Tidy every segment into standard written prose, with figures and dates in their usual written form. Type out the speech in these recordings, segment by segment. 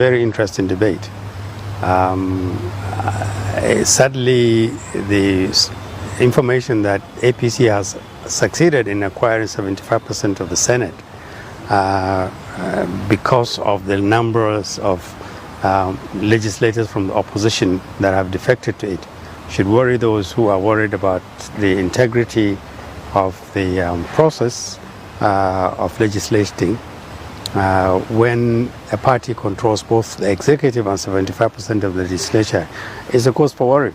Very interesting debate. Sadly, the information that APC has succeeded in acquiring 75% of the Senate because of the numbers of legislators from the opposition that have defected to it should worry those who are worried about the integrity of the process of legislating. When a party controls both the executive and 75% of the legislature, is a cause for worry.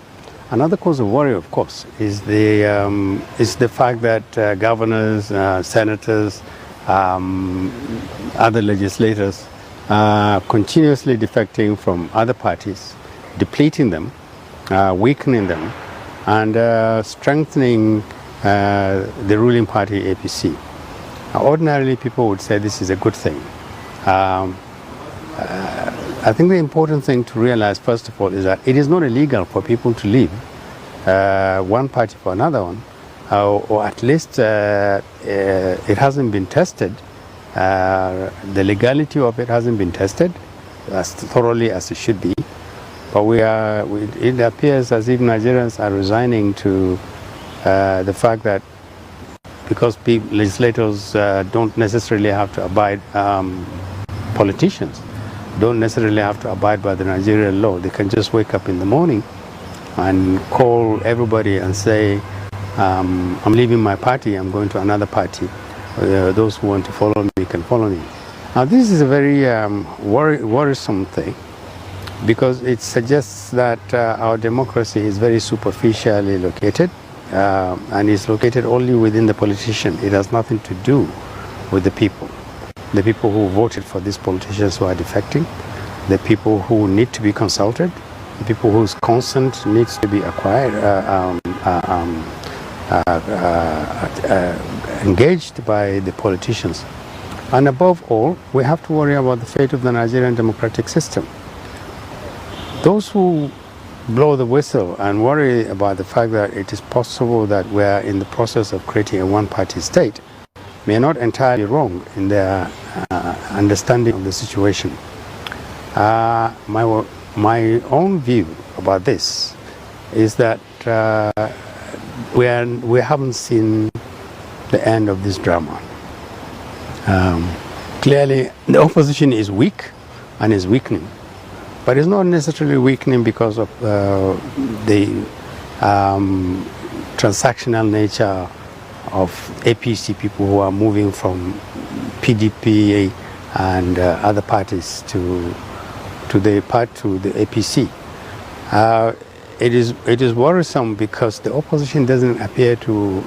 Another cause of worry, of course, is the fact that governors, senators, other legislators are continuously defecting from other parties, depleting them, weakening them, and strengthening the ruling party, APC. Ordinarily, people would say this is a good thing. I think the important thing to realize, first of all, is that it is not illegal for people to leave one party for another one, or at least it hasn't been tested. The legality of it hasn't been tested as thoroughly as it should be. But it appears as if Nigerians are resigning to the fact that because legislators don't necessarily have to abide, politicians don't necessarily have to abide by the Nigerian law. They can just wake up in the morning and call everybody and say, I'm leaving my party, I'm going to another party. Those who want to follow me can follow me. Now this is a very worrisome thing, because it suggests that our democracy is very superficially located. And is located only within the politician. It has nothing to do with the people who voted for these politicians who are defecting, the people who need to be consulted, the people whose consent needs to be acquired, engaged by the politicians. And above all, we have to worry about the fate of the Nigerian democratic system. Those who blow the whistle and worry about the fact that it is possible that we are in the process of creating a one-party state may not entirely wrong in their understanding of the situation. My own view about this is that we haven't seen the end of this drama. Clearly, the opposition is weak and is weakening. But it's not necessarily weakening because of the transactional nature of APC people who are moving from PDP and other parties to the APC. It is worrisome because the opposition doesn't appear to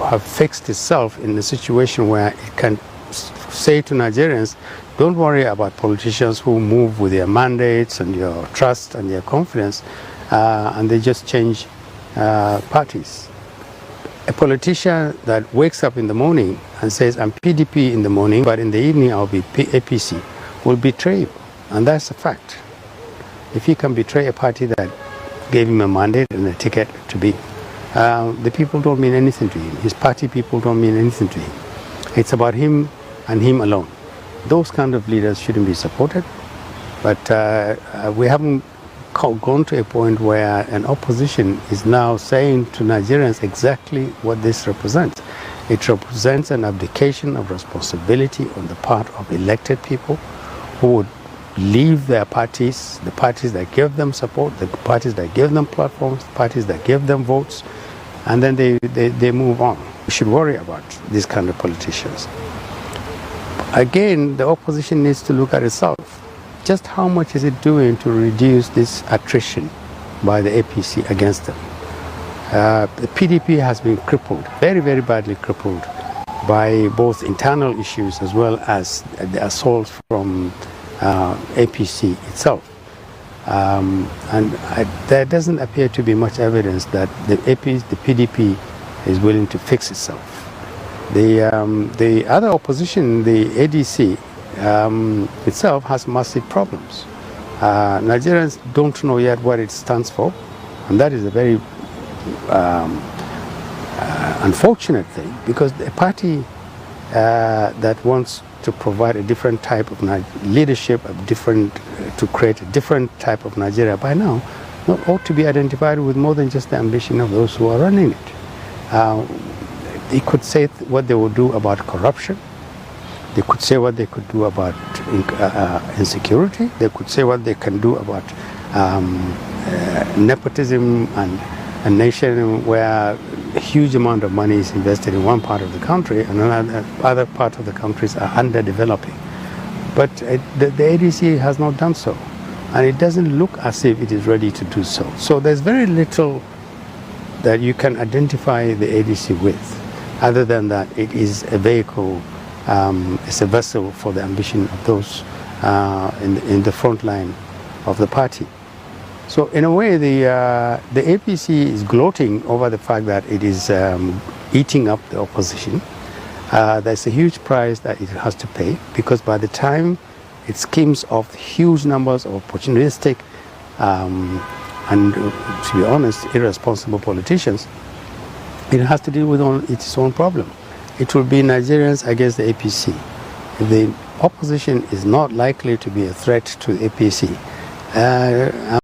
have fixed itself in a situation where it can say to Nigerians, don't worry about politicians who move with their mandates and your trust and their confidence, and they just change parties. A politician that wakes up in the morning and says, I'm PDP in the morning, but in the evening I'll be APC, will betray you. And that's a fact. If he can betray a party that gave him a mandate and a ticket to be, the people don't mean anything to him. His party people don't mean anything to him. It's about him and him alone. Those kind of leaders shouldn't be supported, but we haven't gone to a point where an opposition is now saying to Nigerians exactly what this represents. It represents an abdication of responsibility on the part of elected people who would leave their parties, the parties that give them support, the parties that give them platforms, the parties that give them votes, and then they move on. We should worry about these kind of politicians. Again, the opposition needs to look at itself. Just how much is it doing to reduce this attrition by the APC against them? The PDP has been crippled, very, very badly crippled, by both internal issues as well as the assault from APC itself. There doesn't appear to be much evidence that the PDP is willing to fix itself. The other opposition, the ADC, itself has massive problems. Nigerians don't know yet what it stands for, and that is a very unfortunate thing, because a party that wants to provide a different type of leadership, to create a different type of Nigeria by now, ought to be identified with more than just the ambition of those who are running it. They could say what they will do about corruption. They could say what they could do about insecurity. They could say what they can do about nepotism and a nation where a huge amount of money is invested in one part of the country and other part of the countries are underdeveloping. But the ADC has not done so, and it doesn't look as if it is ready to do so. So there's very little that you can identify the ADC with, other than that it is a vehicle, it's a vessel for the ambition of those in the front line of the party. So in a way, the APC is gloating over the fact that it is eating up the opposition. There's a huge price that it has to pay, because by the time it schemes off huge numbers of opportunistic and, to be honest, irresponsible politicians, it has to deal with its own problem. It will be Nigerians against the APC. If the opposition is not likely to be a threat to the APC,